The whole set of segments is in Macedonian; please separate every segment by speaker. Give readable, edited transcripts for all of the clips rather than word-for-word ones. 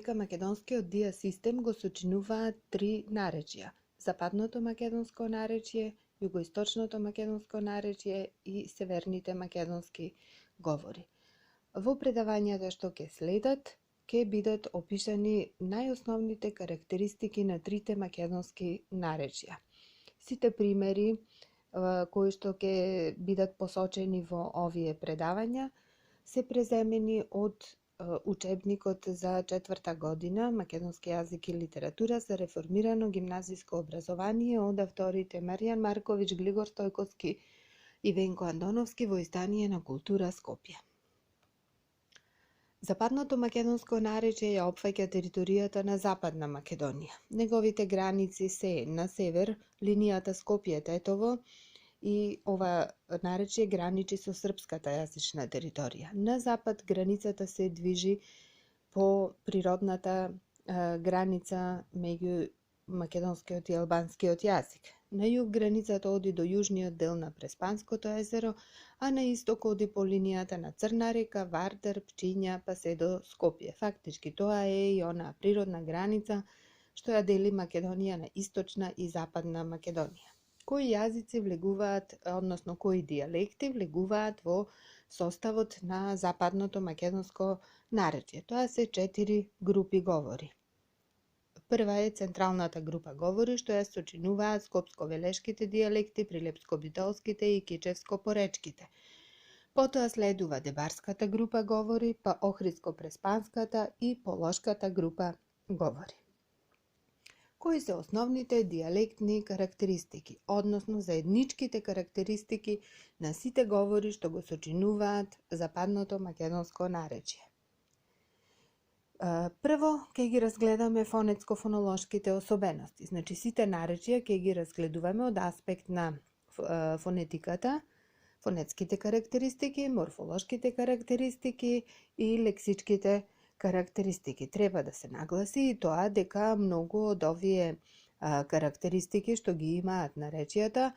Speaker 1: дека македонскиот диасистем го сочинуваат три наречја: западното македонско наречје, југоисточното македонско наречје и северните македонски говори. Во предавањата што ќе следат, ќе бидат опишани најосновните карактеристики на трите македонски наречја. Сите примери кои што ќе бидат посочени во овие предавања се преземени од учебникот за 4-та година Македонски јазик и литература за реформирано гимназиско образование од авторите Маријан Марковиќ, Глигор Стојковски и Венко Андоновски во издание на Култура Скопје. Западното македонско наречје ја опфаќа територијата на Западна Македонија. Неговите граници се на север линијата Скопје-Тетово и ова наречје граничи со српската јазична територија. На запад границата се движи по природната граница меѓу македонскиот и албанскиот јазик. На југ границата оди до јужниот дел на Преспанското езеро, а на исток оди по линијата на Црна река, Вардар, Пчиња, па се до Скопје. Фактички тоа е и онаа природна граница што ја дели Македонија на источна и западна Македонија. Кои јазици влегуваат, односно кои дијалекти влегуваат во составот на западното македонско наречје? Тоа се 4 групи говори. Прва е централната група говори, што ја сочинуваат скопско-велешките дијалекти, прилепско-битолските и кичевско-поречките. Потоа следува дебарската група говори, па охридско-преспанската и полошката група говори. Кои се основните дијалектни карактеристики, односно заедничките карактеристики на сите говори што го сочинуваат западното македонско наречје? Прво, ќе ги разгледаме фонетско-фонолошките особености. Значи, сите наречја ќе ги разгледуваме од аспект на фонетиката, фонетските карактеристики, морфолошките карактеристики и лексичките карактеристики. Треба да се нагласи и тоа дека многу од овие карактеристики што ги имаат наречјата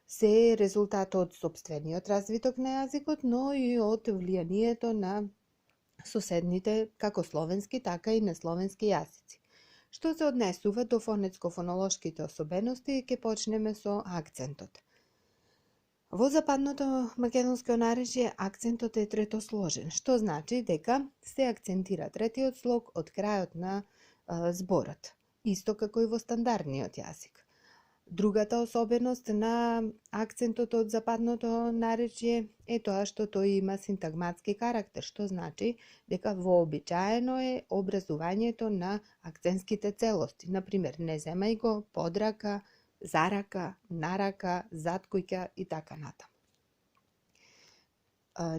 Speaker 1: се резултат од сопствениот развиток на јазикот, но и од влијанието на соседните како словенски, така и несловенски јазици. Што се однесува до фонетско-фонолошките особености, ќе почнеме со акцентот. Во западното македонско наречје акцентот е третосложен, што значи дека се акцентира третиот слог од крајот на зборот, исто како и во стандардниот јазик. Другата особеност на акцентот од западното наречје е тоа што тој има синтагматски карактер, што значи дека вообичаено е образувањето на акцентските целости, например не земај го, подрака, зарака, нарака, заткуќа и така натаму.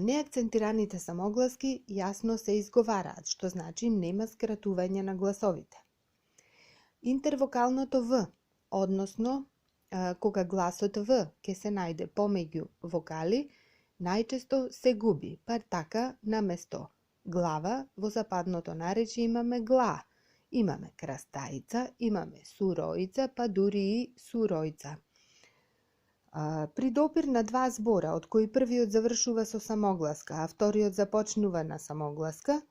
Speaker 1: Неакцентираните самогласки јасно се изговараат, што значи нема скратување на гласовите. Интервокалното В, односно кога гласот В ќе се најде помеѓу вокали, најчесто се губи, па така наместо глава во западното наречје имаме гла. Имаме крастаица, имаме суроица, па дури и суројца. При допир на два збора, од кои првиот завршува со самогласка, а вториот започнува на самогласка,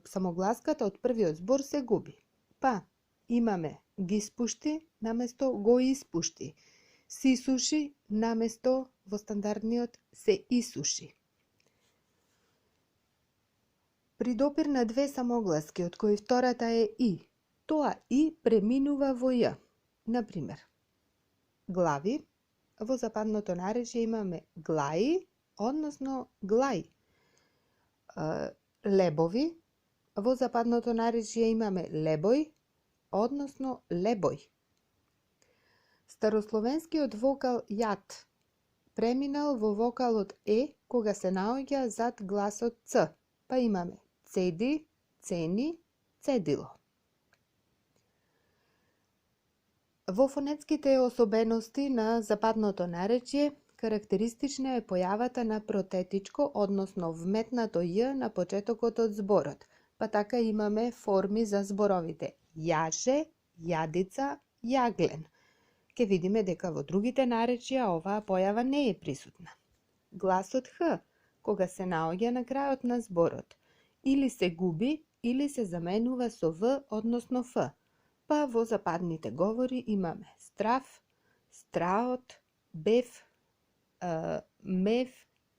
Speaker 1: самогласката од првиот збор се губи. Па имаме ги спушти наместо го испушти, си суши наместо во стандардниот се исуши. При допир на две самогласки, од кои втората е и, тоа и преминува во ја. Например, глави, во западното наречје имаме глаи, односно глај. Лебови, во западното наречје имаме лебој, односно лебој. Старословенскиот вокал јат преминал во вокалот е кога се наоѓа зад гласот ц, па имаме цеди, цени, цедило. Во фонетските особености на западното наречје карактеристична е појавата на протетичко, односно вметнато ј на почетокот од зборот, па така имаме форми за зборовите јаже, јадица, јаглен. Ке видиме дека во другите наречја оваа појава не е присутна. Гласот Х, кога се наоѓа на крајот на зборот, или се губи, или се заменува со В, односно Ф. Па во западните говори имаме страв, страот, бев, мев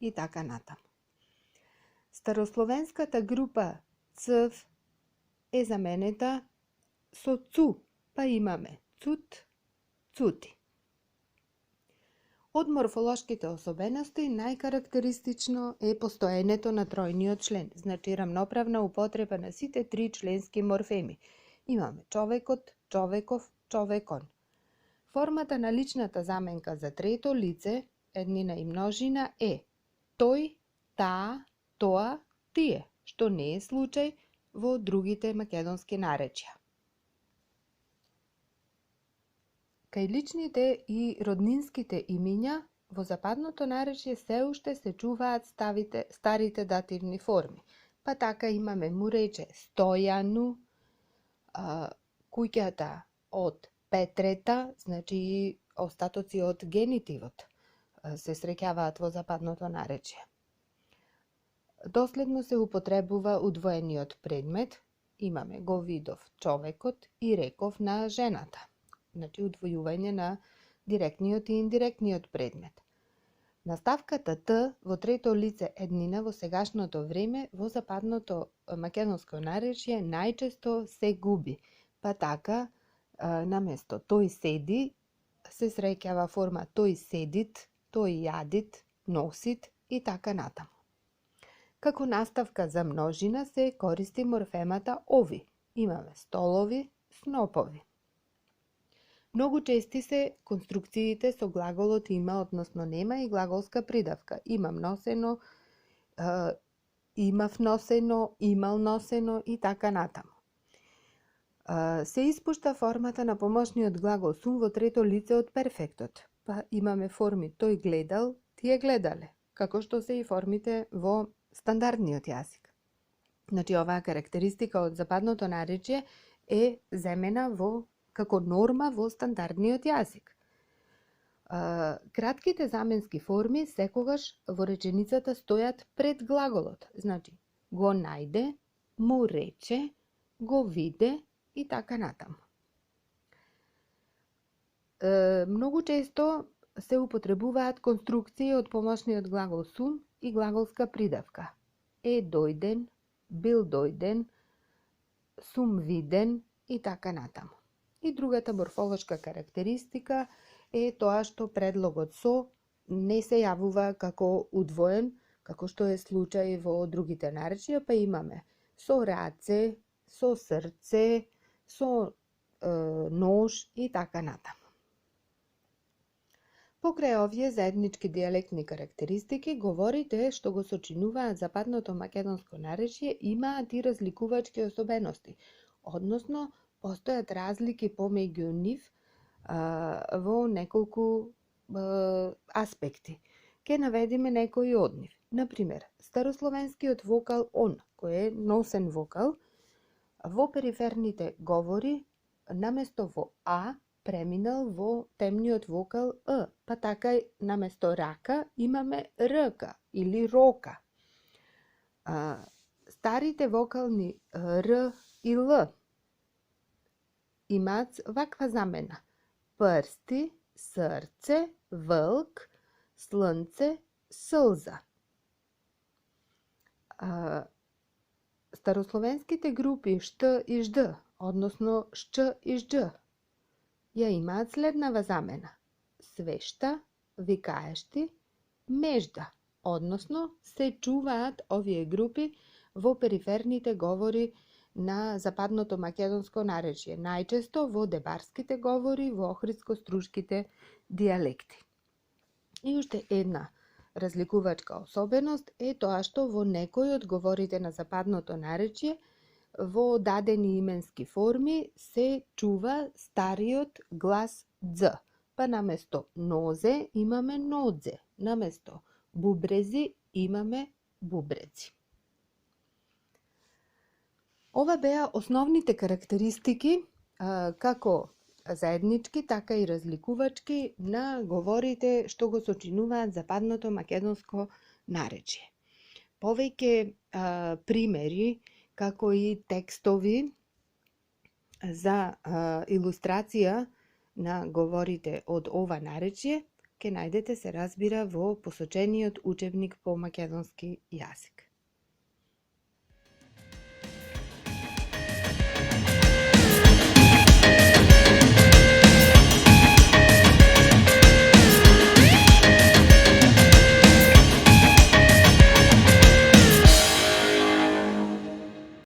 Speaker 1: и така натаму. Старословенската група цв е заменета со цу, па имаме цут, цути. Од морфолошките особености најкарактеристично е постоењето на тројниот член, значи рамноправна употреба на сите три членски морфеми. Имаме човекот, човеков, човекон. Формата на личната заменка за трето лице, еднина и множина е тој, таа, тоа, тие, што не е случај во другите македонски наречја. Кај личните и роднинските имиња, во западното наречје се уште се чуваат старите дативни форми. Па така имаме му рече Стојану, куќата од Петрета, значи и остатоци од генитивот се среќаваат во западното наречје. Доследно се употребува удвоениот предмет, имаме го видов човекот и реков на жената. Значи удвојување на директниот и индиректниот предмет. Наставката Т во трето лице еднина во сегашното време во западното македонско наречје најчесто се губи. Па така, наместо тој седи, се среќава форма тој седит, тој јадит, носит и така натаму. Како наставка за множина се користи морфемата ови. Имаме столови, снопови. Многу чести се конструкциите со глаголот има, односно нема и глаголска придавка. Имам носено, имав носено, имал носено и така натаму. Се испушта формата на помошниот глагол сум во трето лице од перфектот. Па имаме форми тој гледал, тие гледале, како што се и формите во стандардниот јазик. Значи, оваа карактеристика од западното наречје е земена како норма во стандардниот јазик. Кратките заменски форми секогаш во реченицата стојат пред глаголот. Значи, го најде, му рече, го виде и така натаму. Многу често се употребуваат конструкции од помошниот глагол сум и глаголска придавка. Е дојден, бил дојден, сум виден и така натаму. И другата морфолошка карактеристика е тоа што предлогот со не се јавува како удвоен, како што е случај во другите наречја, па имаме со раце, со срце, со нож и така натаму. Покрај овие заеднички дијалектни карактеристики, говорите што го сочинуваат западното македонско наречје имаат и разликувачки особености, односно постојат разлики помеѓу нив во неколку аспекти. Ке наведеме некои од нив. Например, старословенскиот вокал он, кој е носен вокал, во периферните говори, наместо во А, преминал во темниот вокал Е, па така наместо рака имаме РК или рока. Старите вокални Р и Л имаат ваква замена: прсти, срце, вълк, слънце, сълза. Старословенските групи шт и жд, односно шч и ждж, ја имаат следнава замена: свешта, викаешти, межда, односно се чуваат овие групи во периферните говори на западното македонско наречје, најчесто во дебарските говори, во охридско-струшките дијалекти. И уште една разликувачка особеност е тоа што во некои од говорите на западното наречје во дадени именски форми се чува стариот глас дз. Па наместо нозе имаме нодзе, наместо бубрези имаме бубреци. Ова беа основните карактеристики, како заеднички, така и разликувачки на говорите што го сочинуваат западното македонско наречје. Повеќе примери како и текстови за илустрација на говорите од ова наречје, ќе најдете, се разбира, во посочениот учебник по македонски јазик.